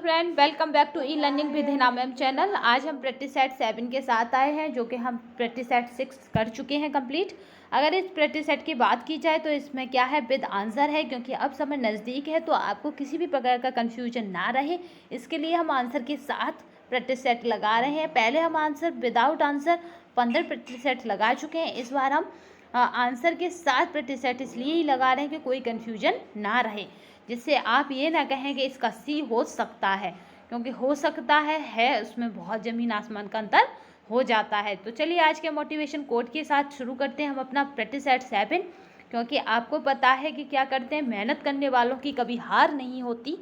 Friend, welcome back to e learning with Hina ma'am channel. आज हम practice set 7 के साथ आए हैं, जो कि हम प्रैक्टिस सेट 6 कर चुके हैं कंप्लीट। अगर इस प्रैक्टिस सेट की बात की जाए तो इसमें क्या है, विद आंसर है, क्योंकि अब समय नज़दीक है तो आपको किसी भी प्रकार का कन्फ्यूजन ना रहे, इसके लिए हम आंसर के साथ प्रैक्टिस सेट लगा रहे हैं। पहले हम answer without answer 15 practice set लगा चुके हैं। इस बार हम आंसर के साथ प्रैक्टिस सेट इसलिए ही लगा रहे हैं कि कोई कन्फ्यूजन ना रहे, जिससे आप ये ना कहें कि इसका सी हो सकता है, क्योंकि हो सकता है उसमें बहुत ज़मीन आसमान का अंतर हो जाता है। तो चलिए आज के मोटिवेशन कोट के साथ शुरू करते हैं हम अपना प्रैक्टिस सेट 7, क्योंकि आपको पता है कि क्या करते हैं, मेहनत करने वालों की कभी हार नहीं होती।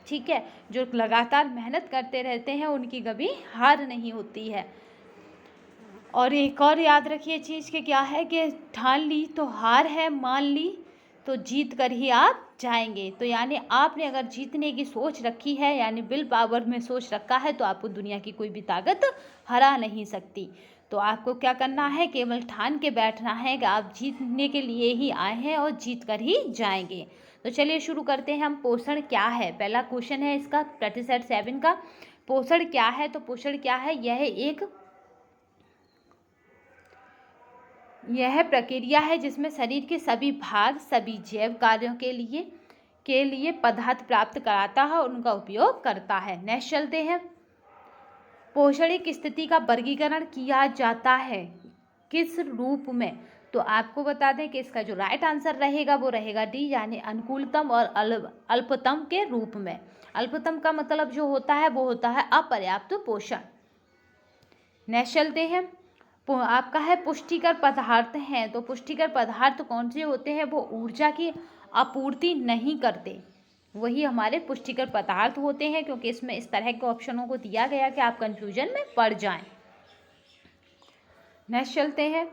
ठीक है, जो लगातार मेहनत करते रहते हैं उनकी कभी हार नहीं होती है। और एक और याद रखिए चीज़ कि क्या है कि ठान ली तो हार है, मान ली तो जीत कर ही आप जाएंगे। तो यानी आपने अगर जीतने की सोच रखी है, यानी विल पावर में सोच रखा है, तो आपको दुनिया की कोई भी ताकत हरा नहीं सकती। तो आपको क्या करना है, केवल ठान के बैठना है कि आप जीतने के लिए ही आए हैं और जीत कर ही जाएंगे। तो चलिए शुरू करते हैं हम। पोषण क्या है, पहला क्वेश्चन है इसका प्रैक्टिस सेट 7 का। पोषण क्या है, तो पोषण क्या है, यह प्रक्रिया है जिसमें शरीर के सभी भाग सभी जैव कार्यों के लिए पदार्थ प्राप्त कराता है और उनका उपयोग करता है। नेक्स्ट चलते हैं। पोषण एक स्थिति का वर्गीकरण किया जाता है किस रूप में, तो आपको बता दें कि इसका जो राइट आंसर रहेगा वो रहेगा डी, यानी अनुकूलतम और अल्पतम के रूप में। अल्पतम का मतलब जो होता है वो होता है अपर्याप्त पोषण। नेक्स्ट चलते हैं। आपका है पुष्टिकर पदार्थ हैं, तो पुष्टिकर पदार्थ कौन से होते हैं, वो ऊर्जा की आपूर्ति नहीं करते, वही हमारे पुष्टिकर पदार्थ होते हैं, क्योंकि इसमें इस तरह के ऑप्शनों को दिया गया कि आप कंफ्यूजन में पड़ जाएं। नेक्स्ट चलते हैं।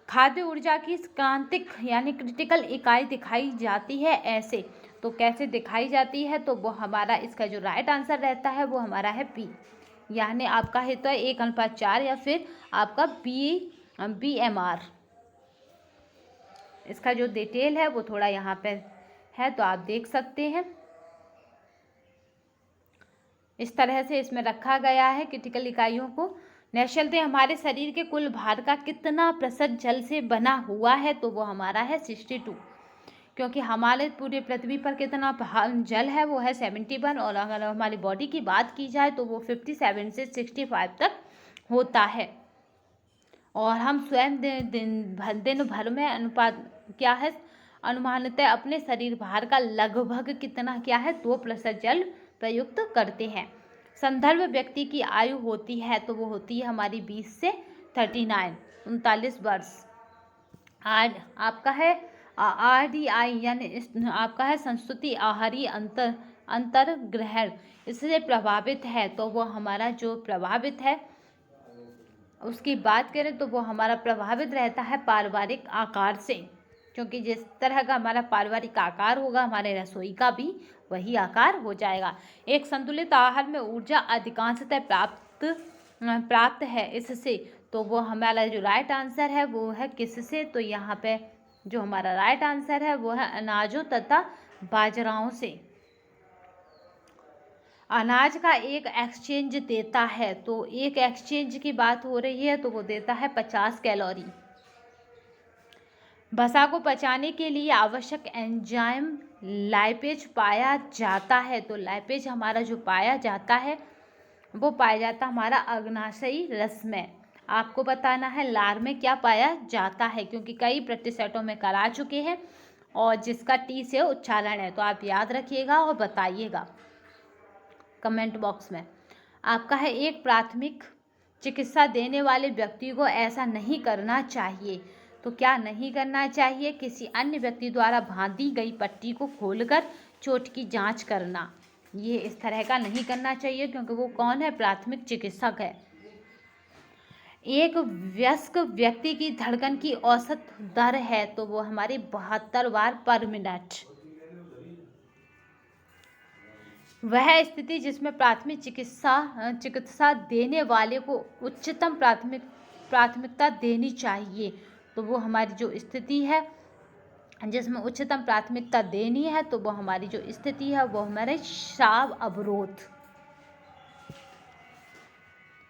खाद्य ऊर्जा की क्रांतिक यानी क्रिटिकल इकाई दिखाई जाती है ऐसे, तो कैसे दिखाई जाती है, तो वो हमारा इसका जो राइट आंसर रहता है वो हमारा है बी, यानी आपका है तो 1:4 या फिर आपका BMR। इसका जो डिटेल है वो थोड़ा यहाँ पे है, तो आप देख सकते हैं। इस तरह से इसमें रखा गया है क्रिटिकल इकाइयों को। नेक्स्ट चलते हैं। हमारे शरीर के कुल भार का कितना प्रतिशत जल से बना हुआ है, तो वो हमारा है 62, क्योंकि हमारे पूरे पृथ्वी पर कितना जल है वो है 71, और अगर हमारी बॉडी की बात की जाए तो वो 57 से 65 तक होता है। और हम स्वयं दिन भर में अनुपात क्या है, अनुमानतः अपने शरीर भार का लगभग कितना क्या है 2% जल प्रयुक्त करते हैं। संदर्भ व्यक्ति की आयु होती है, तो वो होती है हमारी 20 से 39 वर्ष। आपका है RDI यानी आपका है संस्तुति आहारी अंतर्ग्रहण इससे प्रभावित है, तो वो हमारा जो प्रभावित है उसकी बात करें तो वो हमारा प्रभावित रहता है पारिवारिक आकार से, क्योंकि जिस तरह का हमारा पारिवारिक आकार होगा हमारे रसोई का भी वही आकार हो जाएगा। एक संतुलित आहार में ऊर्जा अधिकांशतः प्राप्त है इससे, तो वो हमारा जो राइट आंसर है वो है किससे, तो यहाँ पे जो हमारा राइट आंसर है वो है अनाजों तथा बाजराओं से। अनाज का एक एक्सचेंज देता है, तो एक एक्सचेंज की बात हो रही है, तो वो देता है 50 कैलोरी। वसा को पचाने के लिए आवश्यक एंजाइम लाइपेज पाया जाता है, तो लाइपेज हमारा जो पाया जाता है वो पाया जाता है हमारा अग्नाशयी रस में। आपको बताना है लार में क्या पाया जाता है, क्योंकि कई प्रैक्टिस सेटों में करा चुके हैं और जिसका टी से उच्चारण है, तो आप याद रखिएगा और बताइएगा कमेंट बॉक्स में। आपका है एक प्राथमिक चिकित्सा देने वाले व्यक्ति को ऐसा नहीं करना चाहिए, तो क्या नहीं करना चाहिए, किसी अन्य व्यक्ति द्वारा बांधी गई पट्टी को खोलकर चोट की जांच करना, ये इस तरह का नहीं करना चाहिए, क्योंकि वो कौन है, प्राथमिक चिकित्सक है। एक वयस्क व्यक्ति की धड़कन की औसत दर है, तो वो हमारी 72 बार पर मिनट। वह स्थिति जिसमें प्राथमिक चिकित्सा देने वाले को उच्चतम प्राथमिकता देनी चाहिए, तो वो हमारी जो स्थिति है जिसमें उच्चतम प्राथमिकता देनी है, तो वो हमारी जो स्थिति है वो हमारे श्राव अवरोध,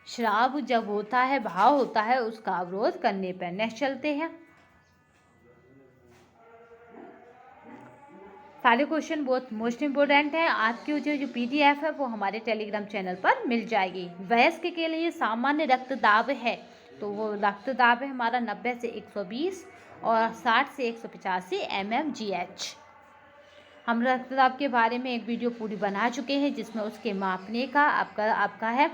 श्राव जब होता है, भाव होता है, उसका अवरोध करने पर। नेक्स्ट चलते हैं। सारे क्वेश्चन बहुत मोस्ट इम्पोर्टेंट है। आपकी जो PDF है वो हमारे टेलीग्राम चैनल पर मिल जाएगी। वयस्क के लिए सामान्य रक्तदाब है, तो वो रक्तदाब है हमारा 90 से 120 और 60 से 185 mmGH। हम रक्तदाब के बारे में एक वीडियो पूरी बना चुके हैं, जिसमें उसके मापने का आपका है।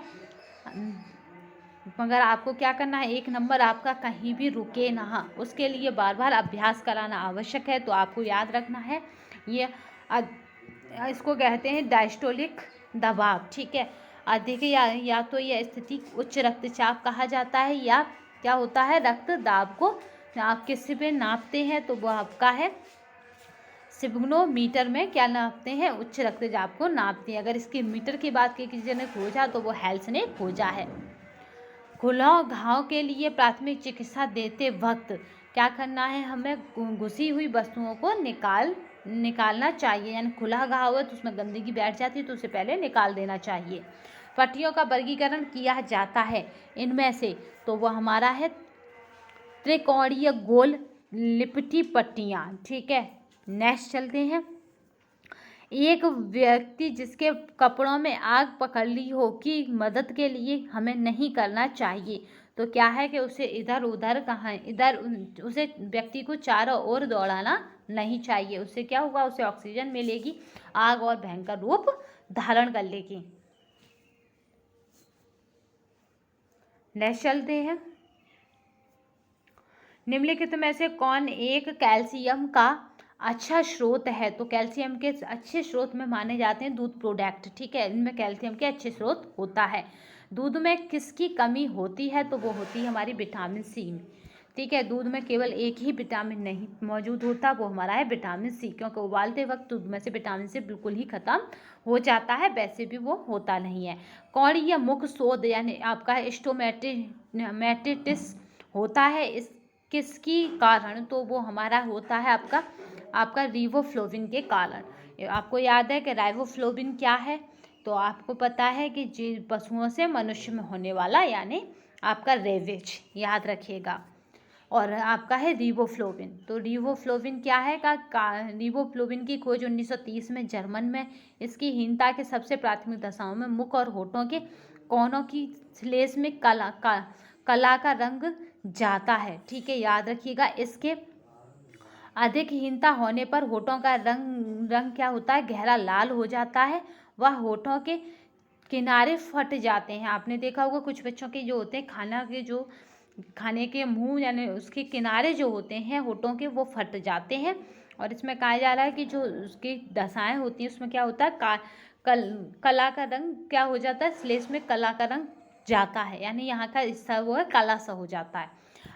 मगर आपको क्या करना है, एक नंबर आपका कहीं भी रुके ना, उसके लिए बार बार अभ्यास कराना आवश्यक है। तो आपको याद रखना है, ये इसको कहते हैं डायस्टोलिक दबाव, ठीक है। अधिक या तो यह स्थिति उच्च रक्तचाप कहा जाता है, या क्या होता है, रक्तदाब को आप किसी पे नापते हैं तो वो आपका है सिग्नोमीटर में क्या नापते हैं, उच्च रक्तचाप को नापते हैं। अगर इसकी मीटर की बात की किसी ने खोजा तो वो हेल्स ने खोजा है। खुला घाव के लिए प्राथमिक चिकित्सा देते वक्त क्या करना है, हमें घुसी हुई वस्तुओं को निकालना चाहिए। यानी खुला घाव है तो उसमें गंदगी बैठ जाती है, तो उसे पहले निकाल देना चाहिए। पट्टियों का वर्गीकरण किया जाता है इनमें से, तो वो हमारा है त्रिकोणीय गोल लिपटी पट्टियाँ, ठीक है। नेक्स्ट चलते हैं। एक व्यक्ति जिसके कपड़ों में आग पकड़ ली हो की मदद के लिए हमें नहीं करना चाहिए। तो क्या है कि उसे इधर उधर उसे व्यक्ति को चारों ओर दौड़ाना नहीं चाहिए। उससे क्या होगा, उसे ऑक्सीजन मिलेगी, आग और भयंकर रूप धारण कर लेगी। नेक्स्ट चलते हैं। निम्नलिखित में से कौन एक कैल्शियम का अच्छा स्रोत है। तो कैल्शियम के अच्छे स्रोत में माने जाते हैं दूध प्रोडक्ट, ठीक है। इनमें कैल्शियम के अच्छे स्रोत होता है। दूध में किसकी कमी होती है, तो वो होती है हमारी विटामिन सी में, ठीक है। दूध में केवल एक ही विटामिन नहीं मौजूद होता, वो हमारा है विटामिन सी, क्योंकि उबालते वक्त दूध में से विटामिन सी बिल्कुल ही खत्म हो जाता है, वैसे भी वो होता नहीं है। कौड़ीय मुख शोध यानी आपका स्टोमेटिटिस होता है, इस किसकी कारण, तो वो हमारा होता है आपका रिबोफ्लोविन के कारण। आपको याद है कि राइबोफ्लोविन क्या है, तो आपको पता है कि पशुओं से मनुष्य में होने वाला यानी आपका रेविज, याद रखिएगा। और आपका है रिबोफ्लोविन। तो रिबोफ्लोविन क्या है रिबोफ्लोविन की खोज 1930 में जर्मन में इसकी हीनता के सबसे प्राथमिक दशाओं में मुख और होठों के कोनों की श्लेष में कला का रंग जाता है, ठीक है, याद रखिएगा। इसके अधिक हीनता होने पर होठों का रंग क्या होता है, गहरा लाल हो जाता है। वह होठों के किनारे फट जाते हैं। आपने देखा होगा कुछ बच्चों के जो होते हैं खाने के मुंह यानी उसके किनारे जो होते हैं होठों के, वो फट जाते हैं। और इसमें कहा जा रहा है कि जो उसकी दशाएं होती हैं उसमें क्या होता है, कला का रंग क्या हो जाता है, श्लेष में कला का रंग जाता है, यानी यहाँ का हिस्सा वो है काला सा हो जाता है।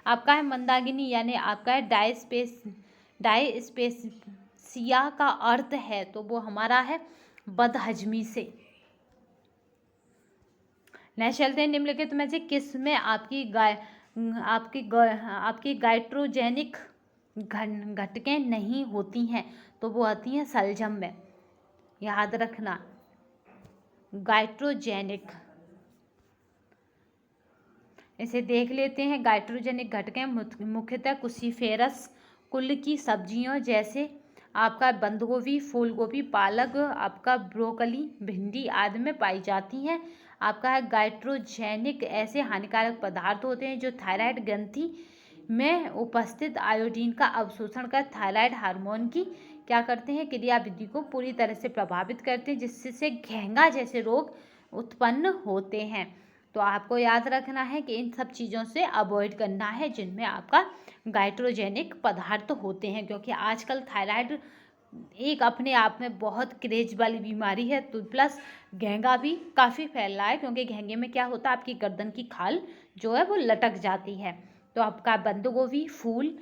आपका है मंदाकिनी यानी आपका है डायस्पेसिया का अर्थ है, तो वो हमारा है बदहजमी से। नेक्स्ट चलते हैं। निम्नलिखित में से किस में आपकी गाइट्रोजेनिक घटकें नहीं होती हैं, तो वो आती हैं सलजम में, याद रखना। गाइट्रोजेनिक, इसे देख लेते हैं। गाइट्रोजेनिक घटकें मुख्यतः कुसीफेरस कुल की सब्जियों जैसे आपका बंद गोभी, फूल गोभी, पालक, आपका ब्रोकली, भिंडी आदि में पाई जाती हैं। आपका है गाइट्रोजेनिक ऐसे हानिकारक पदार्थ होते हैं जो थायराइड ग्रंथि में उपस्थित आयोडीन का अवशोषण कर थायराइड हार्मोन की क्या करते हैं, क्रियाविधि को पूरी तरह से प्रभावित करते हैं, जिससे घेंगा जैसे रोग उत्पन्न होते हैं। तो आपको याद रखना है कि इन सब चीज़ों से अवॉइड करना है जिनमें आपका गाइट्रोजेनिक पदार्थ होते हैं, क्योंकि आजकल थायराइड एक अपने आप में बहुत क्रेज वाली बीमारी है। तो प्लस घेंगा भी काफ़ी फैल रहा है, क्योंकि घेंगे में क्या होता है, आपकी गर्दन की खाल जो है वो लटक जाती है। तो आपका बंद गोभी, फूल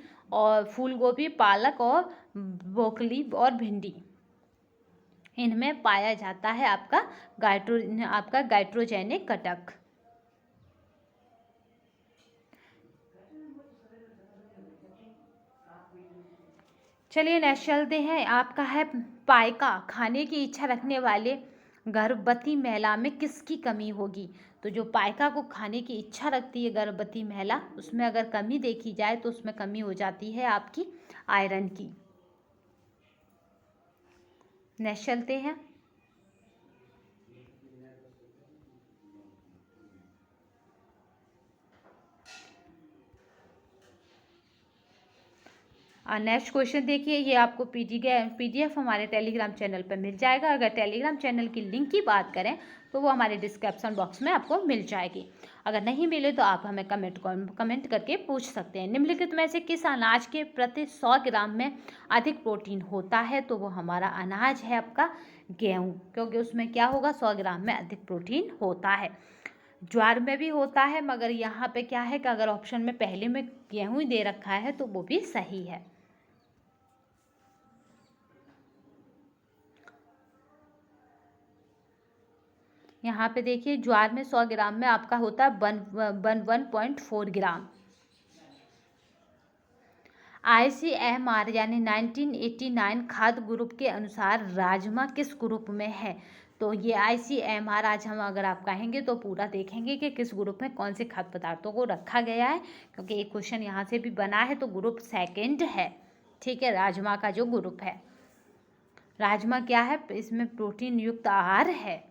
गोभी, पालक और ब्रोकली और भिंडी, इनमें पाया जाता है आपका गाइट्रोजेनिक घटक। चलिए नेक्स्ट चलते हैं। आपका है पायका खाने की इच्छा रखने वाले गर्भवती महिला में किसकी कमी होगी। तो जो पायका को खाने की इच्छा रखती है गर्भवती महिला, उसमें अगर कमी देखी जाए तो उसमें कमी हो जाती है आपकी आयरन की। नेक्स्ट चलते हैं। नेक्स्ट क्वेश्चन देखिए, ये आपको पीडीएफ हमारे टेलीग्राम चैनल पर मिल जाएगा। अगर टेलीग्राम चैनल की लिंक की बात करें तो वो हमारे डिस्क्रिप्शन बॉक्स में आपको मिल जाएगी। अगर नहीं मिले तो आप हमें कमेंट करके पूछ सकते हैं। निम्नलिखित में से किस अनाज के प्रति 100 ग्राम में अधिक प्रोटीन होता है। तो वो हमारा अनाज है आपका गेहूँ, क्योंकि उसमें क्या होगा 100 ग्राम में अधिक प्रोटीन होता है। ज्वार में भी होता है, मगर यहाँ पे क्या है कि अगर ऑप्शन में पहले में गेहूँ ही दे रखा है तो वो भी सही है। यहाँ पे देखिए ज्वार में 100 ग्राम में आपका होता है 1.4 ग्राम। ICMR यानी 1989 खाद्य ग्रुप के अनुसार राजमा किस ग्रुप में है। तो ये ICMR आज हम अगर आप कहेंगे तो पूरा देखेंगे कि किस ग्रुप में कौन से खाद्य पदार्थों को रखा गया है, क्योंकि एक क्वेश्चन यहाँ से भी बना है। तो ग्रुप सेकंड है, ठीक है, राजमा का जो ग्रुप है। राजमा क्या है, इसमें प्रोटीन युक्त आहार है,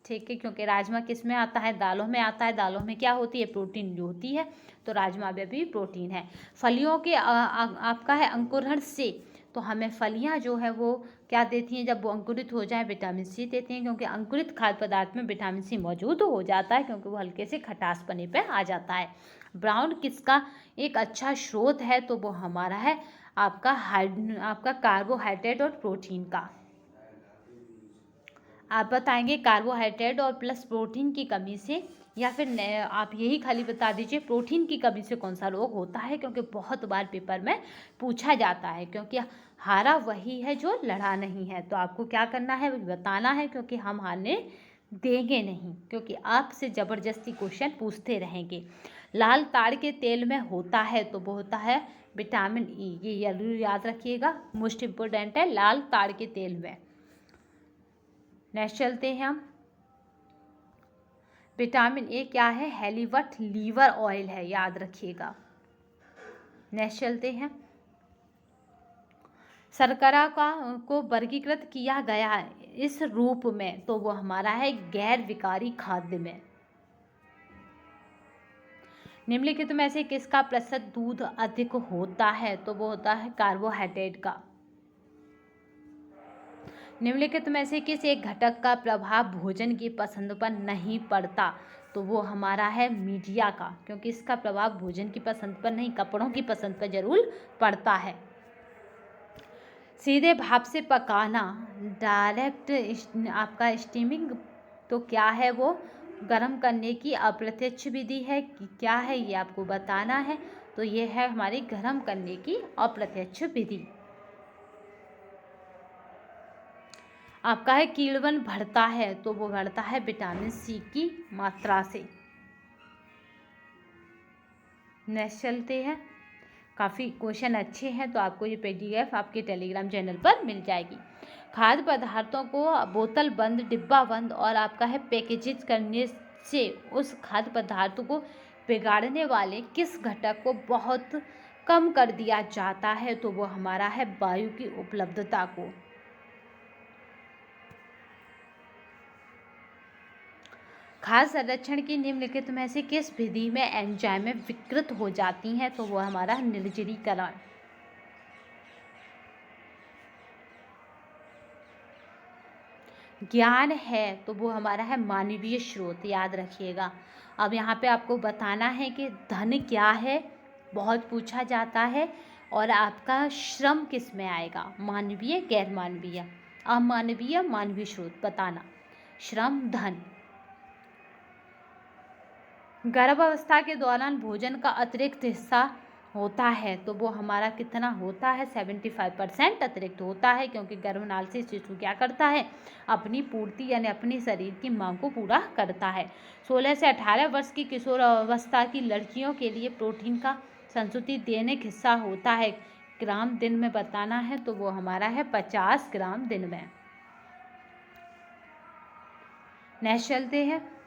ठीक है, क्योंकि राजमा किस में आता है, दालों में आता है। दालों में क्या होती है, प्रोटीन जो होती है, तो राजमा में भी प्रोटीन है। फलियों के आपका है अंकुरण से, तो हमें फलियां जो है वो क्या देती हैं, जब वो अंकुरित हो जाए विटामिन सी देती हैं, क्योंकि अंकुरित खाद्य पदार्थ में विटामिन सी मौजूद हो जाता है, क्योंकि वो हल्के से खटास पने पे आ जाता है। ब्राउन किसका एक अच्छा स्रोत है। तो वो हमारा है आपका कार्बोहाइड्रेट और प्रोटीन का। आप बताएंगे कार्बोहाइड्रेट और प्लस प्रोटीन की कमी से, या फिर आप यही खाली बता दीजिए प्रोटीन की कमी से कौन सा रोग होता है, क्योंकि बहुत बार पेपर में पूछा जाता है। क्योंकि हारा वही है जो लड़ा नहीं है। तो आपको क्या करना है, बताना है, क्योंकि हम हारने देंगे नहीं, क्योंकि आपसे ज़बरदस्ती क्वेश्चन पूछते रहेंगे। लाल ताड़ के तेल में होता है, तो वो होता है विटामिन ई। ये जरूर याद रखिएगा, मोस्ट इम्पोर्टेंट है लाल ताड़ के तेल में। नेक्स्ट चलते हैं हम। विटामिन ए क्या है, हेलीवट लीवर ऑयल है, याद रखिएगा। नेक्स्ट चलते हैं। शर्करा को वर्गीकृत किया गया है इस रूप में, तो वो हमारा है गैर विकारी खाद्य में। निम्नलिखित में से किसका प्रतिशत दूध अधिक होता है। तो वो होता है कार्बोहाइड्रेट का। निम्नलिखित में से किस एक घटक का प्रभाव भोजन की पसंद पर नहीं पड़ता। तो वो हमारा है मीडिया का, क्योंकि इसका प्रभाव भोजन की पसंद पर नहीं, कपड़ों की पसंद पर जरूर पड़ता है। सीधे भाप से पकाना, डायरेक्ट आपका स्टीमिंग, तो क्या है वो गर्म करने की अप्रत्यक्ष विधि है कि क्या है, ये आपको बताना है। तो ये है हमारी गर्म करने की अप्रत्यक्ष विधि। आपका है कीड़वन बढ़ता है, तो वो बढ़ता है विटामिन सी की मात्रा से। नेक्स्ट चलते हैं। काफ़ी क्वेश्चन अच्छे हैं, तो आपको ये पीडीएफ आपके टेलीग्राम चैनल पर मिल जाएगी। खाद्य पदार्थों को बोतल बंद, डिब्बा बंद और आपका है पैकेजिंग करने से उस खाद्य पदार्थ को बिगाड़ने वाले किस घटक को बहुत कम कर दिया जाता है। तो वो हमारा है वायु की उपलब्धता को। खाद्य संरक्षण की निम्नलिखित में से किस विधि में एंजाइमें विकृत हो जाती हैं। तो वो हमारा निर्जलीकरण। ज्ञान है, तो वो हमारा है मानवीय स्रोत, याद रखिएगा। अब यहाँ पे आपको बताना है कि धन क्या है, बहुत पूछा जाता है, और आपका श्रम किस में आएगा, मानवीय गैर मानवीय, अमानवीय मानवीय स्रोत, बताना। श्रम धन। गर्भावस्था के दौरान भोजन का अतिरिक्त हिस्सा होता है, तो वो हमारा कितना होता है, 75% अतिरिक्त होता है, क्योंकि गर्भनाल से शिशु क्या करता है, अपनी पूर्ति यानी अपनी शरीर की मांग को पूरा करता है। 16 से 18 वर्ष की किशोर अवस्था की लड़कियों के लिए प्रोटीन का संतुलित दैनिक हिस्सा होता है, ग्राम दिन में बताना है तो वो हमारा है 50 ग्राम दिन में। नेक्स्ट चलते हैं,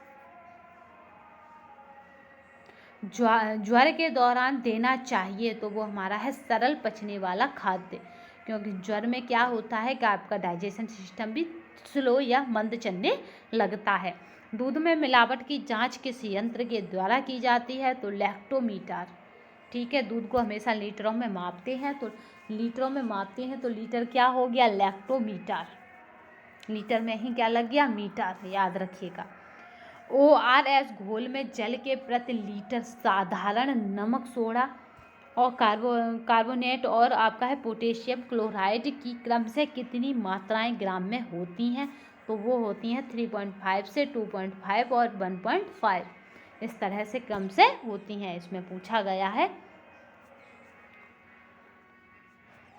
ज्वर के दौरान देना चाहिए तो वो हमारा है सरल पचने वाला खाद्य, क्योंकि ज्वर में क्या होता है कि आपका डाइजेशन सिस्टम भी स्लो या मंद चलने लगता है। दूध में मिलावट की जांच किस यंत्र के द्वारा की जाती है तो लैक्टोमीटर। ठीक है, दूध को हमेशा लीटरों में मापते हैं, तो लीटरों में मापते हैं तो लीटर क्या हो गया, लैक्टोमीटर। लीटर में ही क्या लग गया, मीटर, याद रखिएगा। ORS घोल में जल के प्रति लीटर साधारण नमक, सोडा और कार्बोनेट और आपका है पोटेशियम क्लोराइड की क्रम से कितनी मात्राएं ग्राम में होती हैं तो वो होती हैं 3.5 से 2.5 और 1.5, इस तरह से क्रम से होती हैं, इसमें पूछा गया है।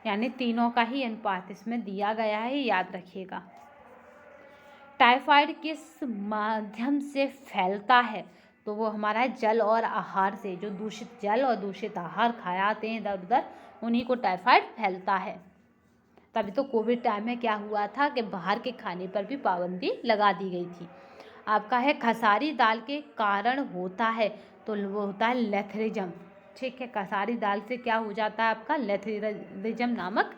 यानी तीनों का ही अनुपात इसमें दिया गया है, याद रखिएगा। टाइफाइड किस माध्यम से फैलता है तो वो हमारा है जल और आहार से। जो दूषित जल और दूषित आहार खाते हैं इधर उधर, उन्हीं को टाइफाइड फैलता है। तभी तो कोविड टाइम में क्या हुआ था कि बाहर के खाने पर भी पाबंदी लगा दी गई थी। आपका है खसारी दाल के कारण होता है तो वो होता है लेथरिज्म। ठीक है, खसारी दाल से क्या हो जाता है, आपका लेथरिज्म नामक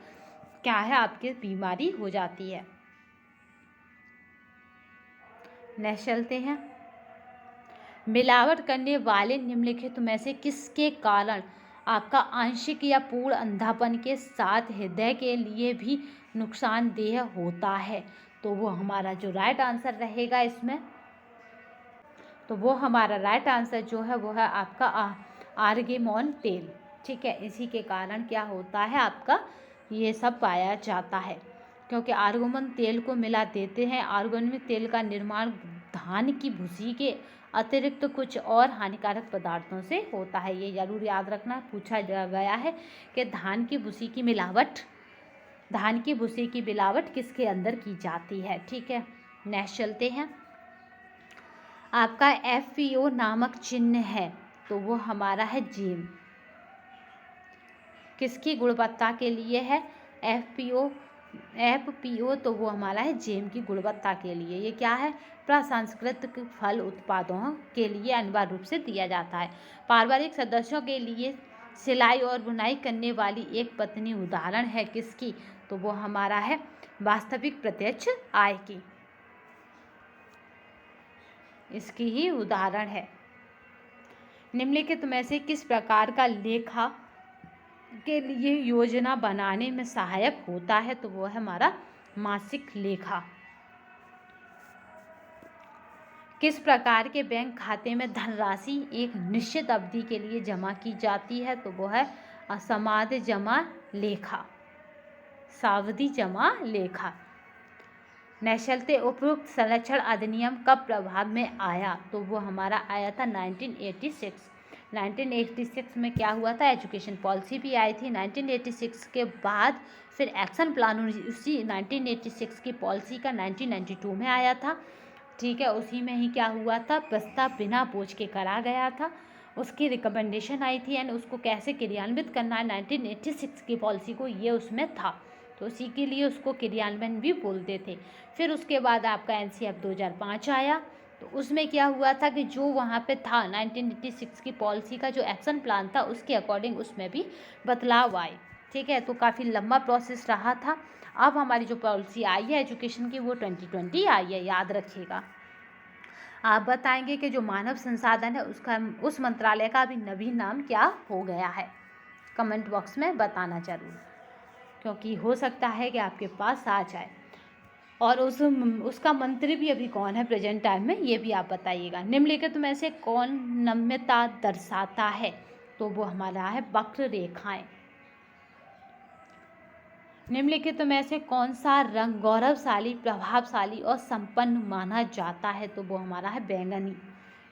क्या है, आपकी बीमारी हो जाती है। नेक्स्ट चलते हैं, मिलावट करने वाले निम्नलिखित में से किसके कारण आपका आंशिक या पूर्ण अंधापन के साथ हृदय के लिए भी नुकसानदेह होता है तो वो हमारा जो राइट आंसर रहेगा इसमें, तो वो हमारा राइट आंसर जो है वो है आपका आर्गेमोन तेल। ठीक है, इसी के कारण क्या होता है, आपका ये सब पाया जाता है, क्योंकि आर्गेमोन तेल को मिला देते हैं। आर्गेमोन तेल का निर्माण धान की भूसी के अतिरिक्त कुछ और हानिकारक पदार्थों से होता है। ये जरूर याद रखना, पूछा गया है कि धान की भूसी की मिलावट किसके अंदर की जाती है। ठीक है, नेक्स्ट चलते हैं, आपका FPO नामक चिन्ह है तो वो हमारा है जेम। किसकी गुणवत्ता के लिए है FPO तो वो हमारा है जेम की गुणवत्ता के लिए। ये क्या है, प्रसंस्कृत फल उत्पादों के लिए अनिवार्य रूप से दिया जाता है। पारिवारिक सदस्यों के लिए सिलाई और बुनाई करने वाली एक पत्नी उदाहरण है किसकी तो वो हमारा है वास्तविक प्रत्यक्ष आय की, इसकी ही उदाहरण है। निम्नलिखित में से किस प्रकार का लेखा के लिए योजना बनाने में सहायक होता है तो वो है हमारा मासिक लेखा। किस प्रकार के बैंक खाते में धनराशि एक निश्चित अवधि के लिए जमा की जाती है तो वो है सावधि जमा लेखा, सावधि जमा लेखा। नेक्स्ट चलते, उपयुक्त संरक्षण अधिनियम कब प्रभाव में आया तो वो हमारा आया था 1986। 1986 में क्या हुआ था, एजुकेशन पॉलिसी भी आई थी। 1986 के बाद फिर एक्शन प्लान उसी 1986 की पॉलिसी का 1992 में आया था। ठीक है, उसी में ही क्या हुआ था, प्रस्ताव बिना बोझ के करा गया था, उसकी रिकमेंडेशन आई थी एंड उसको कैसे क्रियान्वित करना है 1986 की पॉलिसी को, ये उसमें था, तो उसी के लिए उसको क्रियान्वयन भी बोलते थे। फिर उसके बाद आपका NCF 2005 आया, तो उसमें क्या हुआ था कि जो वहाँ पे था 1986 की पॉलिसी का जो एक्शन प्लान था उसके अकॉर्डिंग उसमें भी बदलाव आए। ठीक है, तो काफ़ी लंबा प्रोसेस रहा था। अब हमारी जो पॉलिसी आई है एजुकेशन की वो 2020 आई है, याद रखिएगा। आप बताएंगे कि जो मानव संसाधन है उसका, उस मंत्रालय का अभी नवीन नाम क्या हो गया है, कमेंट बॉक्स में बताना जरूर, क्योंकि हो सकता है कि आपके पास आ जाए। और उसका मंत्री भी अभी कौन है प्रेजेंट टाइम में, ये भी आप बताइएगा। निम्नलिखित में से कौन नम्यता दर्शाता है तो वो हमारा है वक्र रेखाएं। निम्नलिखित में से कौन सा रंग गौरवशाली, प्रभावशाली और संपन्न माना जाता है तो वो हमारा है बैंगनी।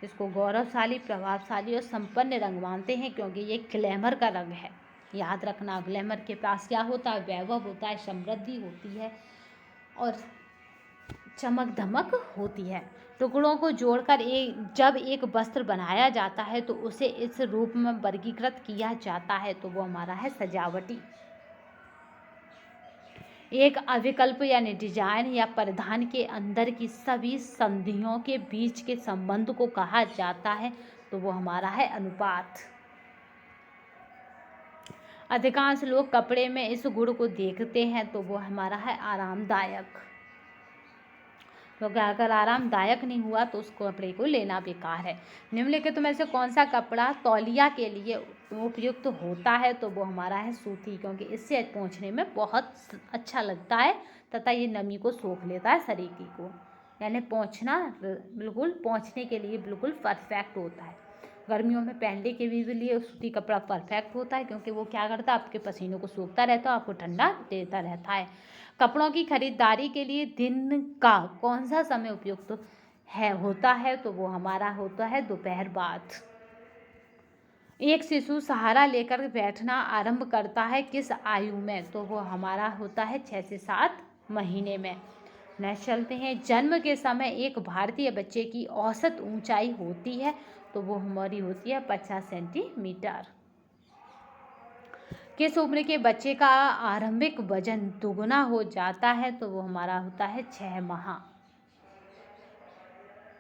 इसको गौरवशाली, प्रभावशाली और संपन्न रंग मानते हैं क्योंकि ये ग्लैमर का रंग है, याद रखना। ग्लैमर के पास क्या होता है, वैभव होता है, समृद्धि होती है और चमक धमक होती है। टुकड़ों को जोड़कर जब एक वस्त्र बनाया जाता है तो उसे इस रूप में वर्गीकृत किया जाता है तो वो हमारा है सजावटी। एक अविकल्प यानी डिजाइन या परिधान के अंदर की सभी संधियों के बीच के संबंध को कहा जाता है, तो वो हमारा है अनुपात। अधिकांश लोग कपड़े में इस गुण को देखते हैं, तो वो हमारा है आरामदायक, क्योंकि अगर आरामदायक नहीं हुआ तो उस कपड़े को लेना बेकार है। निम्नलिखित में से कौन सा कपड़ा तौलिया के लिए उपयुक्त होता है, तो वो हमारा है सूती, क्योंकि इससे पोंछने में बहुत अच्छा लगता है तथा ये नमी को सोख लेता है शरीर को, यानी पोंछना बिल्कुल पोंछने के लिए बिल्कुल परफेक्ट होता है। गर्मियों में पहनने के भी लिए सूती कपड़ा परफेक्ट होता है, क्योंकि वो क्या करता है, आपके पसीनों को सोखता रहता है, आपको ठंडा देता रहता है। कपड़ों की खरीदारी के लिए दिन का कौन सा समय उपयुक्त होता है, तो वो हमारा होता है दोपहर बाद। एक शिशु सहारा लेकर बैठना आरंभ करता है किस आयु में, तो वो हमारा होता है 6 से 7 महीने में। नेक्स्ट चलते हैं, जन्म के समय एक भारतीय बच्चे की औसत ऊंचाई होती है, तो वो हमारी होती है 50 सेंटीमीटर। किस उम्र के बच्चे का आरंभिक वजन दुगना हो जाता है, तो वो हमारा होता है 6 माह।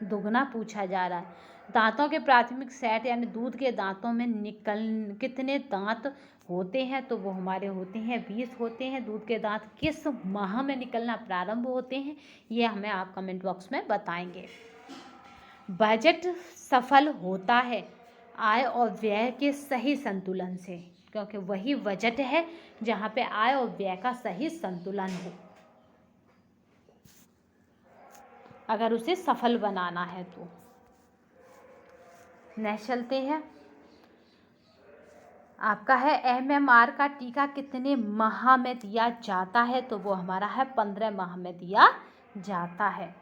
दुगना पूछा जा रहा है। दांतों के प्राथमिक सेट यानी दूध के दांतों में कितने दांत होते हैं, तो वो हमारे होते हैं 20 होते हैं। दूध के दांत किस माह में निकलना प्रारंभ होते हैं, ये हमें आप कमेंट बॉक्स में बताएंगे। बजट सफल होता है आय और व्यय के सही संतुलन से, क्योंकि वही बजट है जहाँ पे आय और व्यय का सही संतुलन हो, अगर उसे सफल बनाना है तो। नेक्स्ट चलते हैं, आपका है MMR का टीका कितने माह में दिया जाता है, तो वो हमारा है 15 माह में दिया जाता है।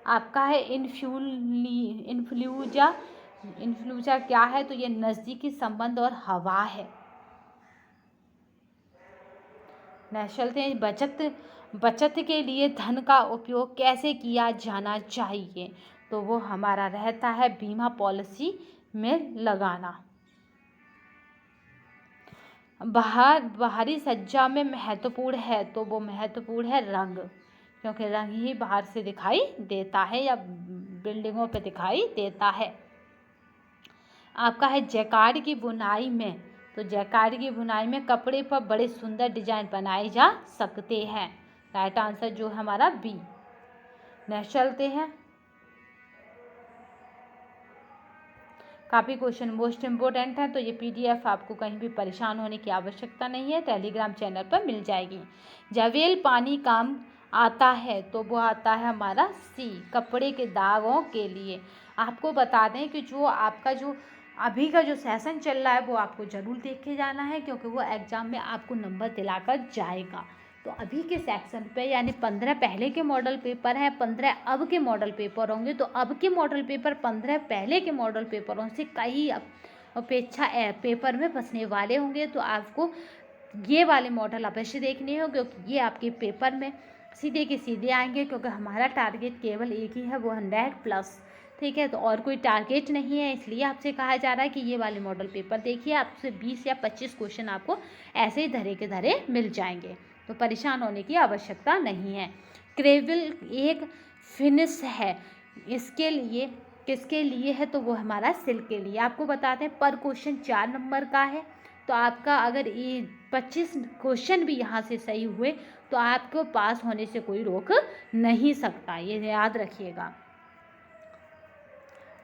आपका है इन्फ्लुएंजा क्या है, तो ये नज़दीकी संबंध और हवा है। नेक्स्ट चलते हैं, बचत के लिए धन का उपयोग कैसे किया जाना चाहिए, तो वो हमारा रहता है बीमा पॉलिसी में लगाना। बाहरी सज्जा में महत्वपूर्ण है, तो वो महत्वपूर्ण है रंग, क्योंकि रंग ही बाहर से दिखाई देता है या बिल्डिंगों पे दिखाई देता है। आपका है जैकार्ड की बुनाई में, तो जैकार्ड की बुनाई में कपड़े पर बड़े सुंदर डिजाइन बनाए जा सकते हैं। राइट आंसर जो हमारा बी। नेक्स्ट चलते हैं, काफ़ी क्वेश्चन मोस्ट इम्पोर्टेंट है, तो ये PDF आपको कहीं भी परेशान होने की आवश्यकता नहीं है, टेलीग्राम चैनल पर मिल जाएगी। जवेल पानी काम आता है, तो वो आता है हमारा C, कपड़े के दागों के लिए। आपको बता दें कि जो आपका जो अभी का जो सेशन चल रहा है वो आपको ज़रूर देख के जाना है, क्योंकि वो एग्ज़ाम में आपको नंबर दिलाकर जाएगा। तो अभी के सेक्शन पे यानी 15 पहले के मॉडल पेपर हैं, 15 अब के मॉडल पेपर होंगे, तो अब के मॉडल पेपर 15 पहले के मॉडल पेपरों से कई अपेक्षा पेपर में फंसने वाले होंगे। तो आपको ये वाले मॉडल अवश्य देखने हो, क्योंकि ये आपके पेपर में सीधे के सीधे आएंगे, क्योंकि हमारा टारगेट केवल एक ही है, वो 100+। ठीक है, तो और कोई टारगेट नहीं है, इसलिए आपसे कहा जा रहा है कि ये वाले मॉडल पेपर देखिए। आपसे 20 या 25 क्वेश्चन आपको ऐसे ही धरे के धरे मिल जाएंगे, तो परेशान होने की आवश्यकता नहीं है। क्रेविल एक फिनिश है, इसके लिए किसके लिए है, तो वो हमारा सिल्क के लिए। आपको बताते हैं पर क्वेश्चन 4 नंबर का है, तो आपका अगर ये 25 क्वेश्चन भी यहाँ से सही हुए तो आपको पास होने से कोई रोक नहीं सकता, ये याद रखिएगा।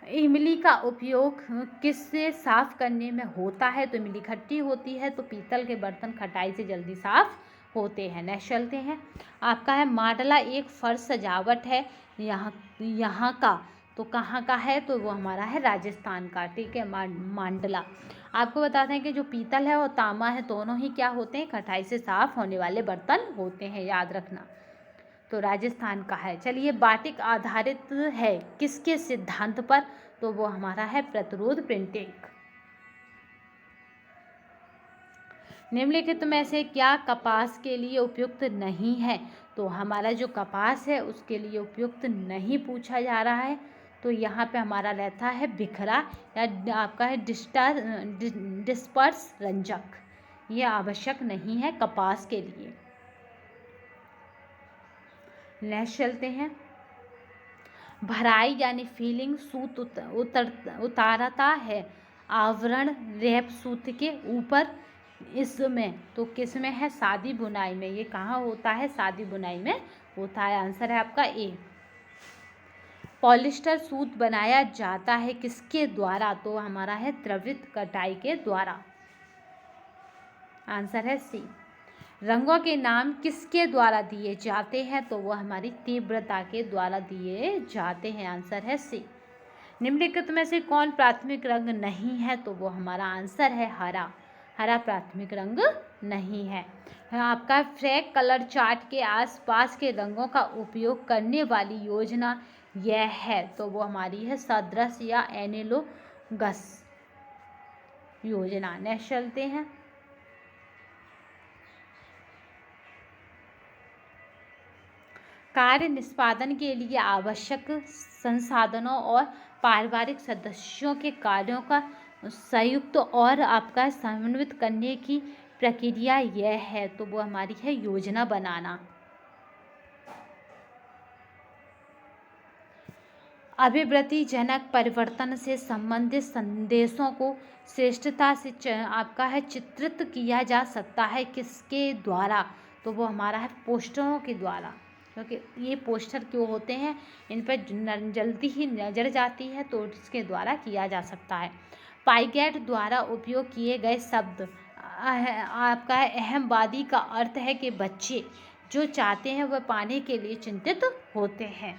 इमली का उपयोग किससे साफ करने में होता है, तो इमली खट्टी होती है, तो पीतल के बर्तन खटाई से जल्दी साफ होते हैं। नेक्स्ट चलते हैं, आपका है मांडला एक फर्श सजावट है, यहाँ का तो कहाँ का है, तो वो हमारा है राजस्थान का। ठीक है, मांडला। आपको बताते हैं कि जो पीतल है और तांबा है दोनों ही क्या होते हैं, खटाई से साफ होने वाले बर्तन होते हैं, याद रखना। तो राजस्थान का है। चलिए, बाटिक आधारित है किसके सिद्धांत पर, तो वो हमारा है प्रतिरोध प्रिंटिंग। निम्नलिखित में से क्या कपास के लिए उपयुक्त नहीं है, तो हमारा जो कपास है उसके लिए उपयुक्त नहीं पूछा जा रहा है, तो यहाँ पे हमारा रहता है बिखरा या आपका है डिस्पर्स रंजक, ये आवश्यक नहीं है कपास के लिए। नेक्स्ट चलते हैं। भराई यानी फीलिंग सूत उतारता है आवरण रैप सूत के ऊपर, इसमें तो किस में है? सादी बुनाई में। ये कहाँ होता है? सादी बुनाई में होता है। आंसर है आपका ए। पॉलिस्टर सूत बनाया जाता है किसके द्वारा? तो हमारा है त्वरित कटाई के द्वारा। आंसर है सी। रंगों के नाम किसके द्वारा दिए जाते हैं? तो वो हमारी तीव्रता के द्वारा दिए जाते हैं। आंसर है सी। निम्नलिखित में से कौन प्राथमिक रंग नहीं है? तो वो हमारा आंसर है हरा। हरा प्राथमिक रंग नहीं है। आपका फ्रैक कलर चार्ट के आसपास के रंगों का उपयोग करने वाली योजना यह है, तो वो हमारी है सदृश या एनालोगस योजना। नेक्स्ट चलते हैं। कार्य निष्पादन के लिए आवश्यक संसाधनों और पारिवारिक सदस्यों के कार्यों का संयुक्त और आपका समन्वित करने की प्रक्रिया यह है, तो वो हमारी है योजना बनाना। अभिवृद्धिजनक परिवर्तन से संबंधित संदेशों को श्रेष्ठता से आपका है चित्रित किया जा सकता है किसके द्वारा? तो वो हमारा है पोस्टरों के द्वारा, क्योंकि ये पोस्टर क्यों होते हैं, इन पर जल्दी ही नज़र जाती है, तो इसके द्वारा किया जा सकता है। पाइगेट द्वारा उपयोग किए गए शब्द आपका है अहमवादी का अर्थ है कि बच्चे जो चाहते हैं वह पाने के लिए चिंतित होते हैं,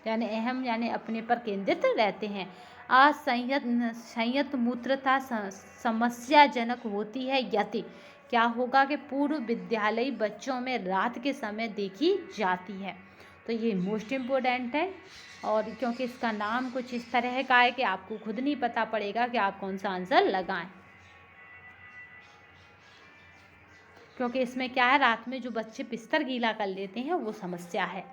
यानी अहम यानी अपने पर केंद्रित रहते हैं। असंयत मूत्रता समस्याजनक होती है यदि क्या होगा कि पूर्व विद्यालयी बच्चों में रात के समय देखी जाती है, तो ये मोस्ट इम्पोर्टेंट है। और क्योंकि इसका नाम कुछ इस तरह का है कि आपको खुद नहीं पता पड़ेगा कि आप कौन सा आंसर लगाएं, क्योंकि इसमें क्या है, रात में जो बच्चे बिस्तर गीला कर लेते हैं वो समस्या है।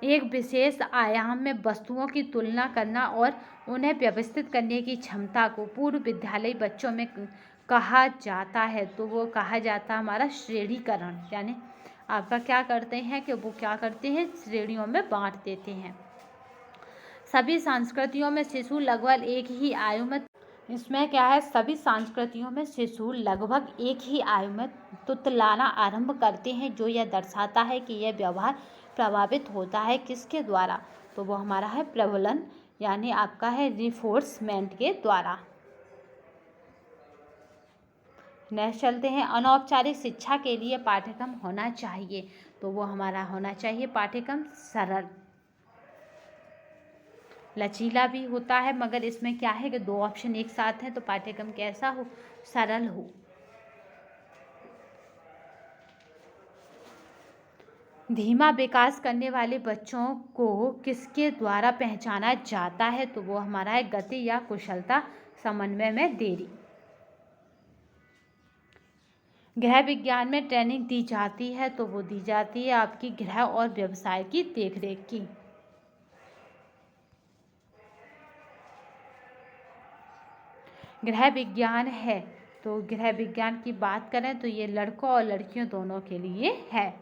एक विशेष आयाम में वस्तुओं की तुलना करना और उन्हें व्यवस्थित करने की क्षमता को पूर्व विद्यालयी बच्चों में कहा जाता है, तो वो कहा जाता है हमारा श्रेणीकरण। यानी आपका क्या करते हैं कि वो क्या करते हैं, श्रेणियों में बांट देते हैं। सभी संस्कृतियों में शिशु लगभग एक ही आयु में, इसमें क्या है, सभी संस्कृतियों में शिशु लगभग एक ही आयु में तुतलाना आरंभ करते हैं, जो यह दर्शाता है कि यह व्यवहार प्रभावित होता है किसके द्वारा? तो वो हमारा है प्रबलन यानी आपका है रिफोर्समेंट के द्वारा। नेक्स्ट चलते हैं। अनौपचारिक शिक्षा के लिए पाठ्यक्रम होना चाहिए, तो वो हमारा होना चाहिए पाठ्यक्रम सरल। लचीला भी होता है, मगर इसमें क्या है कि दो ऑप्शन एक साथ हैं, तो पाठ्यक्रम कैसा हो? सरल हो। धीमा विकास करने वाले बच्चों को किसके द्वारा पहचाना जाता है? तो वो हमारा है गति या कुशलता समन्वय में देरी। गृह विज्ञान में ट्रेनिंग दी जाती है, तो वो दी जाती है आपकी गृह और व्यवसाय की देखरेख की। गृह विज्ञान है, तो गृह विज्ञान की बात करें तो ये लड़कों और लड़कियों दोनों के लिए है।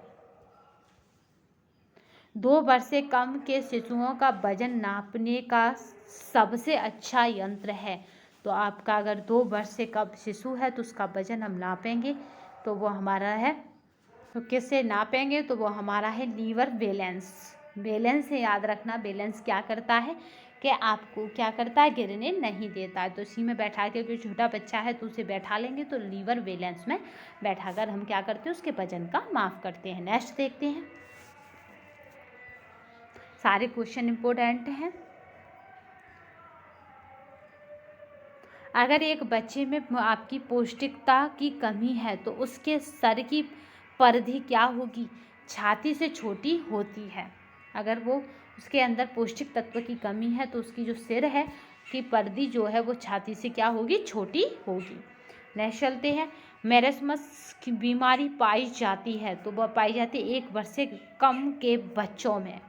2 वर्ष से कम के शिशुओं का वजन नापने का सबसे अच्छा यंत्र है, तो आपका अगर 2 वर्ष से कम शिशु है तो उसका वजन हम नापेंगे, तो वो हमारा है, तो किससे नापेंगे? तो वो हमारा है लीवर बैलेंस। बैलेंस से याद रखना, बैलेंस क्या करता है कि आपको क्या करता है, गिरने नहीं देता है। तो इसी में बैठा के कोई छोटा बच्चा है तो उसे बैठा लेंगे, तो लीवर बैलेंस में बैठाकर हम क्या करते हैं, उसके वजन का माप करते हैं। नेक्स्ट देखते हैं। सारे क्वेश्चन इंपॉर्टेंट हैं। अगर एक बच्चे में आपकी पौष्टिकता की कमी है तो उसके सर की परिधि क्या होगी? छाती से छोटी होती है। अगर वो उसके अंदर पौष्टिक तत्व की कमी है तो उसकी जो सिर है की परिधि जो है वो छाती से क्या होगी? छोटी होगी। नेक्स्ट चलते हैं। मेरेस्मस की बीमारी पाई जाती है, तो वह पाई जाती है 1 वर्ष से कम के बच्चों में।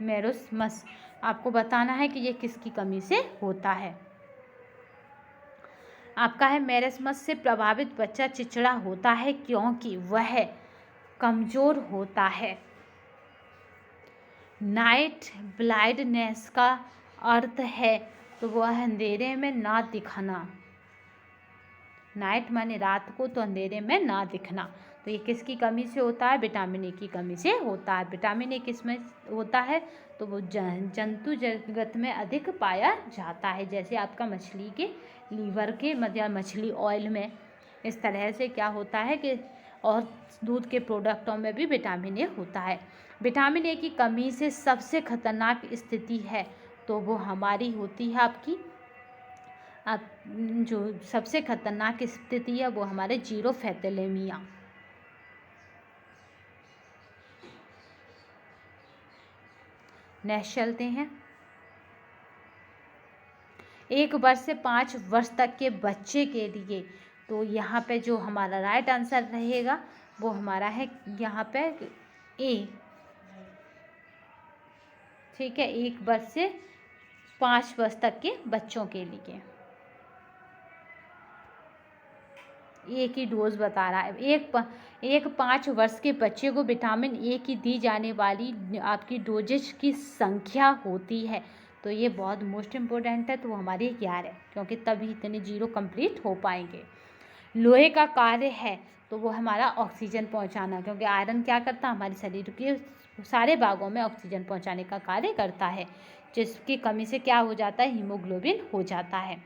मेरेस्मस आपको बताना है कि ये किसकी कमी से होता है। आपका है मेरेस्मस से प्रभावित बच्चा चिड़चिड़ा होता है क्योंकि वह कमज़ोर होता है। नाइट ब्लाइंडनेस का अर्थ है तो वो है अंधेरे में ना दिखना। नाइट माने रात को, तो अंधेरे में ना दिखना। तो ये किसकी कमी से होता है? विटामिन ए की कमी से होता है। विटामिन ए किस में होता है? तो वो जंतु जगत में अधिक पाया जाता है, जैसे आपका मछली के लीवर के या मछली ऑयल में। इस तरह से क्या होता है कि और दूध के प्रोडक्टों में भी विटामिन ए होता है। विटामिन ए की कमी से सबसे खतरनाक स्थिति है तो वो हमारी होती है आपकी जो सबसे खतरनाक स्थिति है वो हमारे जीरोफैथेलेमिया। नेक्स्ट चलते हैं। 1 वर्ष से 5 वर्ष तक के बच्चे के लिए, तो यहाँ पे जो हमारा राइट आंसर रहेगा वो हमारा है यहाँ पे ए। ठीक है, 1 वर्ष से 5 वर्ष तक के बच्चों के लिए ए की डोज बता रहा है। एक 5 वर्ष के बच्चे को विटामिन ए की दी जाने वाली आपकी डोजेज की संख्या होती है, तो ये बहुत मोस्ट इम्पोर्टेंट है, तो वो हमारी 11 है, क्योंकि तभी इतने जीरो कंप्लीट हो पाएंगे। लोहे का कार्य है तो वो हमारा ऑक्सीजन पहुंचाना, क्योंकि आयरन क्या करता है? हमारे शरीर के सारे भागों में ऑक्सीजन पहुंचाने का कार्य करता है, जिसकी कमी से क्या हो जाता है? हीमोग्लोबिन हो जाता है।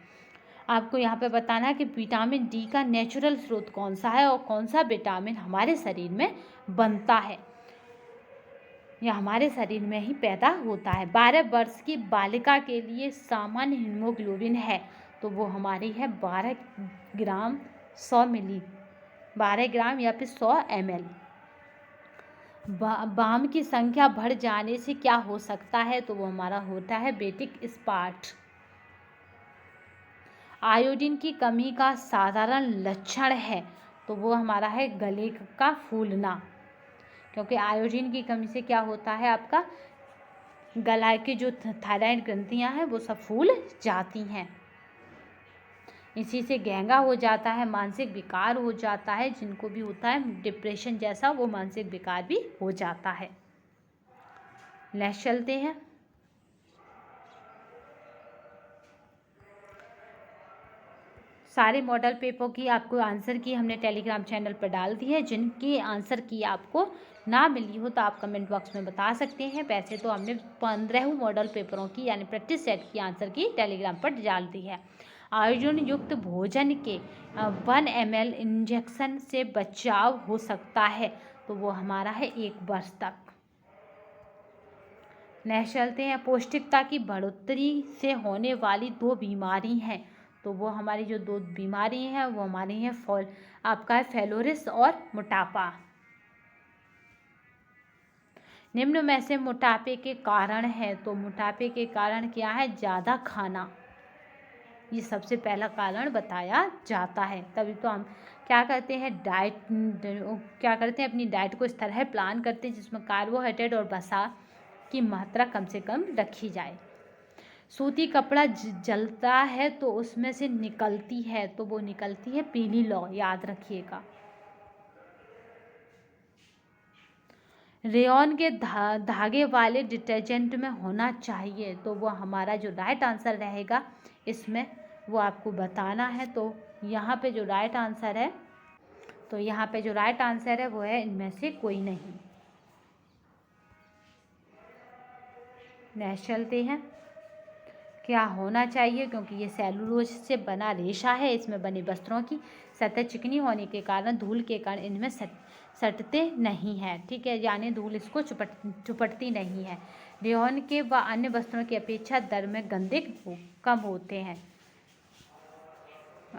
आपको यहाँ पे बताना है कि विटामिन डी का नेचुरल स्रोत कौन सा है और कौन सा विटामिन हमारे शरीर में बनता है या हमारे शरीर में ही पैदा होता है। 12 वर्ष की बालिका के लिए सामान्य हीमोग्लोबिन है तो वो हमारी है 12 ग्राम 100 मिली, 12 ग्राम या फिर 100 ml। बाम की संख्या बढ़ जाने से क्या हो सकता है? तो वो हमारा होता है बेटिक स्पॉट। आयोडीन की कमी का साधारण लक्षण है तो वो हमारा है गले का फूलना, क्योंकि आयोडीन की कमी से क्या होता है? आपका गला की जो थायराइड ग्रंथियां हैं वो सब फूल जाती हैं। इसी से गहंगा हो जाता है, मानसिक विकार हो जाता है, जिनको भी होता है डिप्रेशन जैसा वो मानसिक विकार भी हो जाता है। नेक्स्ट चलते हैं। सारे मॉडल पेपर की आपको आंसर की हमने टेलीग्राम चैनल पर डाल दी है। जिनकी आंसर की आपको ना मिली हो तो आप कमेंट बॉक्स में बता सकते हैं। वैसे तो हमने 15 मॉडल पेपरों की यानी प्रैक्टिस सेट की आंसर की टेलीग्राम पर डाल दी है। आयोडीन युक्त भोजन के 1 ml इंजेक्शन से बचाव हो सकता है तो वो हमारा है 1 वर्ष तक। नेक्स्ट चलते हैं। पौष्टिकता की बढ़ोतरी से होने वाली 2 बीमारी हैं तो वो हमारी जो 2 बीमारी हैं वो हमारी हैं आपका है फेलोरिस और मोटापा। निम्न में से मोटापे के कारण है तो मोटापे के कारण क्या है? ज़्यादा खाना, ये सबसे पहला कारण बताया जाता है। तभी तो हम क्या करते हैं? अपनी डाइट को इस तरह प्लान करते हैं जिसमें कार्बोहाइड्रेट और वसा की मात्रा कम से कम रखी जाए। सूती कपड़ा जलता है तो उसमें से निकलती है तो वो निकलती है पीली लौ, याद रखिएगा। रेयॉन के धागे वाले डिटर्जेंट में होना चाहिए तो वो हमारा जो राइट आंसर रहेगा इसमें वो आपको बताना है। तो यहाँ पे जो राइट आंसर है वो है इनमें से कोई नहीं। नेक्स्ट चलते हैं। क्या होना चाहिए? क्योंकि ये सेलुलोज से बना रेशा है, इसमें बने वस्त्रों की सतह चिकनी होने के कारण धूल के कारण इनमें सटते नहीं है। ठीक है, यानी धूल इसको चुपटती नहीं है। रेयॉन के व अन्य वस्त्रों की अपेक्षा दर में गंदे कम होते हैं,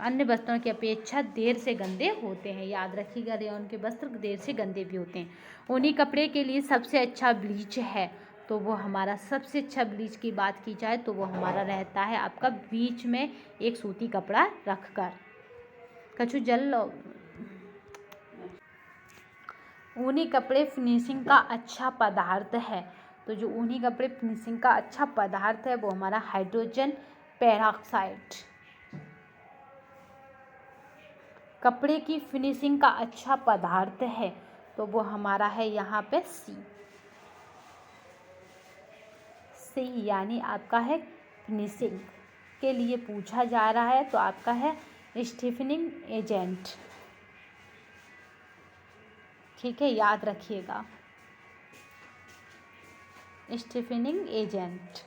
अन्य वस्त्रों की अपेक्षा देर से गंदे होते हैं। याद रखिएगा, रेयॉन के वस्त्र देर से गंदे भी होते हैं। ऊनी कपड़े के लिए सबसे अच्छा ब्लीच है तो वो हमारा सबसे अच्छा ब्लीच की बात की जाए तो वो हमारा रहता है आपका बीच में एक सूती कपड़ा रखकर। कछु जल ऊनी कपड़े फिनिशिंग का अच्छा पदार्थ है तो जो ऊनी कपड़े फिनिशिंग का अच्छा पदार्थ है वो हमारा हाइड्रोजन पेरोक्साइड। कपड़े की फिनिशिंग का अच्छा पदार्थ है तो वो हमारा है यहाँ पे सी। सी यानी आपका है फिनिशिंग के लिए पूछा जा रहा है, तो आपका है स्टीफनिंग एजेंट। ठीक है, याद रखिएगा, स्टीफनिंग एजेंट।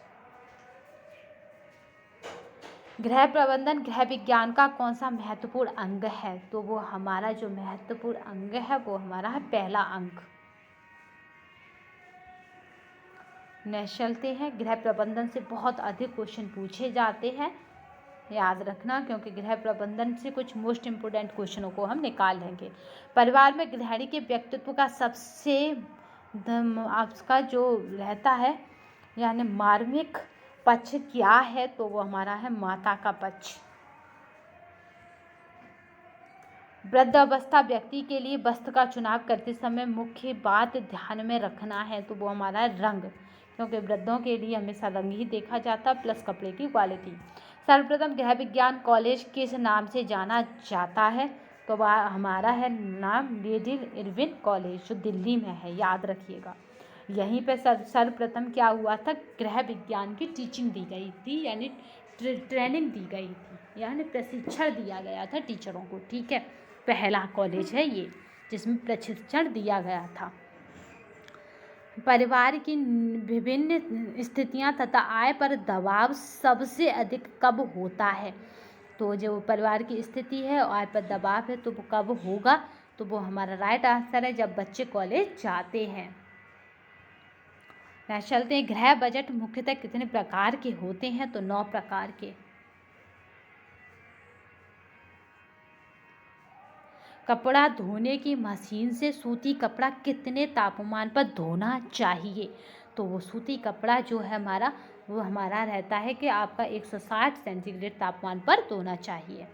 गृह प्रबंधन गृह विज्ञान का कौन सा महत्वपूर्ण अंग है? तो वो हमारा जो महत्वपूर्ण अंग है वो हमारा है पहला अंक। नेक्स्ट चलते हैं, गृह प्रबंधन से बहुत अधिक क्वेश्चन पूछे जाते हैं, याद रखना, क्योंकि गृह प्रबंधन से कुछ मोस्ट इम्पोर्टेंट क्वेश्चनों को हम निकाल लेंगे। परिवार में गृहिणी के व्यक्तित्व का सबसे आपका जो रहता है यानी मार्मिक पक्ष क्या है? तो वो हमारा है माता का पक्ष। वृद्धावस्था व्यक्ति के लिए वस्त्र का चुनाव करते समय मुख्य बात ध्यान में रखना है, तो वो हमारा है रंग, क्योंकि वृद्धों के लिए हमेशा रंग ही देखा जाता है प्लस कपड़े की क्वालिटी। सर्वप्रथम गृह विज्ञान कॉलेज किस नाम से जाना जाता है? तो वह हमारा है नाम लेडी इरविन कॉलेज, जो दिल्ली में है, याद रखिएगा। यहीं पे सर्वप्रथम क्या हुआ था? गृह विज्ञान की टीचिंग दी गई थी, यानी ट्रेनिंग दी गई थी, यानी प्रशिक्षण दिया गया था टीचरों को। ठीक है, पहला कॉलेज है ये जिसमें प्रशिक्षण दिया गया था। परिवार की विभिन्न स्थितियां तथा आय पर दबाव सबसे अधिक कब होता है? तो जो परिवार की स्थिति है और आय पर दबाव है तो वो कब होगा? तो वो हमारा राइट आंसर है जब बच्चे कॉलेज जाते हैं। नेक्स्ट चलते हैं, गृह बजट मुख्यतः कितने प्रकार के होते हैं? तो 9 प्रकार के। कपड़ा धोने की मशीन से सूती कपड़ा कितने तापमान पर धोना चाहिए? तो वो सूती कपड़ा जो है हमारा वो हमारा रहता है कि आपका 160 सेंटीग्रेड तापमान पर धोना चाहिए।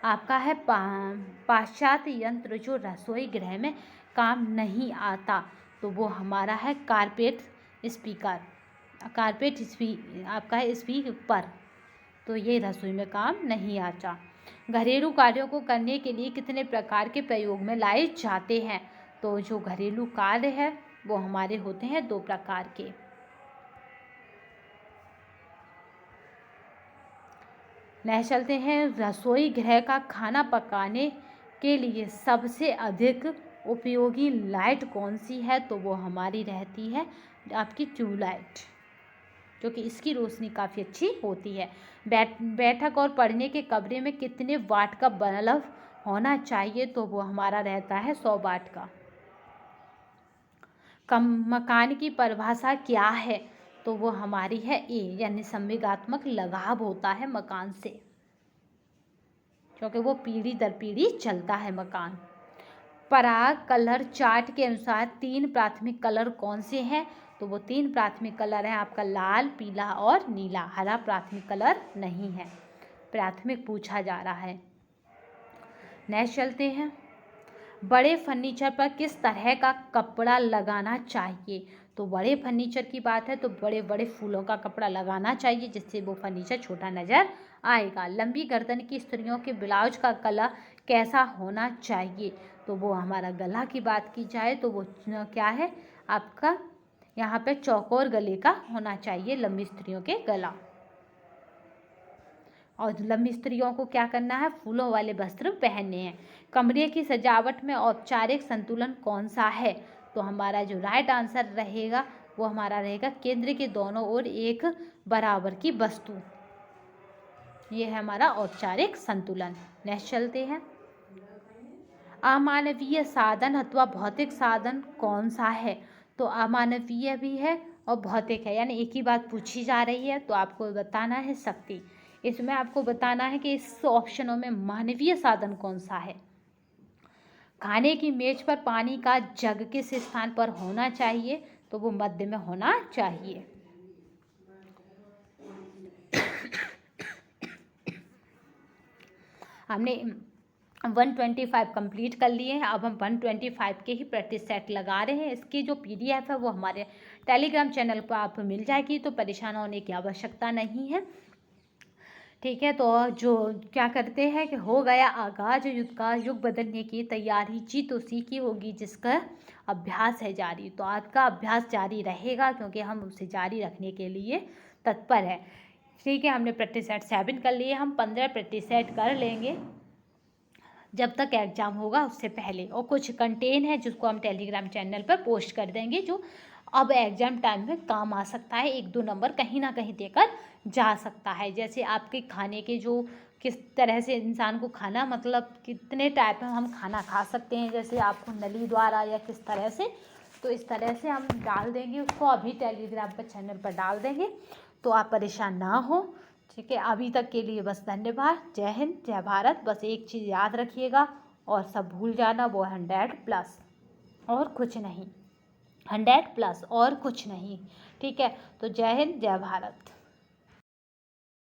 आपका है पाश्चात्य यंत्र जो रसोई गृह में काम नहीं आता, तो वो हमारा है कारपेट स्पीकर, आपका है स्पीकर, तो ये रसोई में काम नहीं आता। घरेलू कार्यों को करने के लिए कितने प्रकार के प्रयोग में लाए जाते हैं? तो जो घरेलू कार्य है वो हमारे होते हैं 2 प्रकार के। नेक्स्ट चलते हैं, रसोई गृह का खाना पकाने के लिए सबसे अधिक उपयोगी लाइट कौन सी है? तो वो हमारी रहती है आपकी ट्यूबलाइट, जो कि इसकी रोशनी काफ़ी अच्छी होती है। बैठक और पढ़ने के कमरे में कितने वाट का बल्ब होना चाहिए? तो वो हमारा रहता है 100 वाट का। मकान की परिभाषा क्या है? तो वो हमारी है ए, यानी संवेगात्मक लगाव होता है मकान से, क्योंकि वो पीढ़ी दर पीढ़ी चलता है मकान। पराग कलर चार्ट के अनुसार 3 प्राथमिक कलर कौन से हैं? तो वो 3 प्राथमिक कलर हैं आपका लाल, पीला और नीला। हरा प्राथमिक कलर नहीं है, प्राथमिक पूछा जा रहा है। नेक्स्ट चलते हैं, बड़े फर्नीचर पर किस तरह का कपड़ा लगाना चाहिए? तो बड़े फर्नीचर की बात है तो बड़े बड़े फूलों का कपड़ा लगाना चाहिए, जिससे वो फर्नीचर छोटा नज़र आएगा। लंबी गर्दन की स्त्रियों के ब्लाउज का गला कैसा होना चाहिए? तो वो हमारा गला की बात की जाए तो वो क्या है आपका यहाँ पे चौकोर गले का होना चाहिए लंबी स्त्रियों के गला। और लंबी स्त्रियों को क्या करना है? फूलों वाले वस्त्र पहनने हैं। कमरे की सजावट में औपचारिक संतुलन कौन सा है? तो हमारा जो राइट आंसर रहेगा वो हमारा रहेगा केंद्र के दोनों ओर एक बराबर की वस्तु, ये है हमारा औपचारिक संतुलन। नेक्स्ट चलते हैं, अमानवीय साधन अथवा भौतिक साधन कौन सा है? तो अमानवीय भी है और भौतिक है, यानी एक ही बात पूछी जा रही है, तो आपको बताना है शक्ति। इसमें आपको बताना है कि इस ऑप्शनों में मानवीय साधन कौन सा है। खाने की मेज पर पानी का जग किस स्थान पर होना चाहिए? तो वो मध्य में होना चाहिए। हमने 125 कंप्लीट कर लिए हैं, अब हम 125 के ही प्रैक्टिस सेट लगा रहे हैं। इसकी जो PDF है वो हमारे टेलीग्राम चैनल पर आप मिल जाएगी, तो परेशान होने की आवश्यकता नहीं है। ठीक है। तो जो क्या करते हैं कि हो गया आगाज युद्ध का, युग बदलने की तैयारी जीत उसी की होगी जिसका अभ्यास है जारी। तो आज का अभ्यास जारी रहेगा क्योंकि हम उसे जारी रखने के लिए तत्पर है। ठीक है, हमने प्रैक्टिस सेट 7 कर लिए, हम 15 प्रैक्टिस सेट कर लेंगे जब तक एग्ज़ाम होगा उससे पहले। और कुछ कंटेन है जिसको हम टेलीग्राम चैनल पर पोस्ट कर देंगे, जो अब एग्ज़ाम टाइम में काम आ सकता है, 1-2 नंबर कहीं ना कहीं देकर जा सकता है। जैसे आपके खाने के जो किस तरह से इंसान को खाना, मतलब कितने टाइप में हम खाना खा सकते हैं, जैसे आपको नली द्वारा या किस तरह से, तो इस तरह से हम डाल देंगे उसको, अभी टेलीग्राम पर चैनल पर डाल देंगे, तो आप परेशान ना हो। ठीक है, अभी तक के लिए बस धन्यवाद। जय हिंद, जय भारत। बस एक चीज़ याद रखिएगा और सब भूल जाना, वो 100+ और कुछ नहीं, 100+ और कुछ नहीं। ठीक है, तो जय हिंद, जय भारत।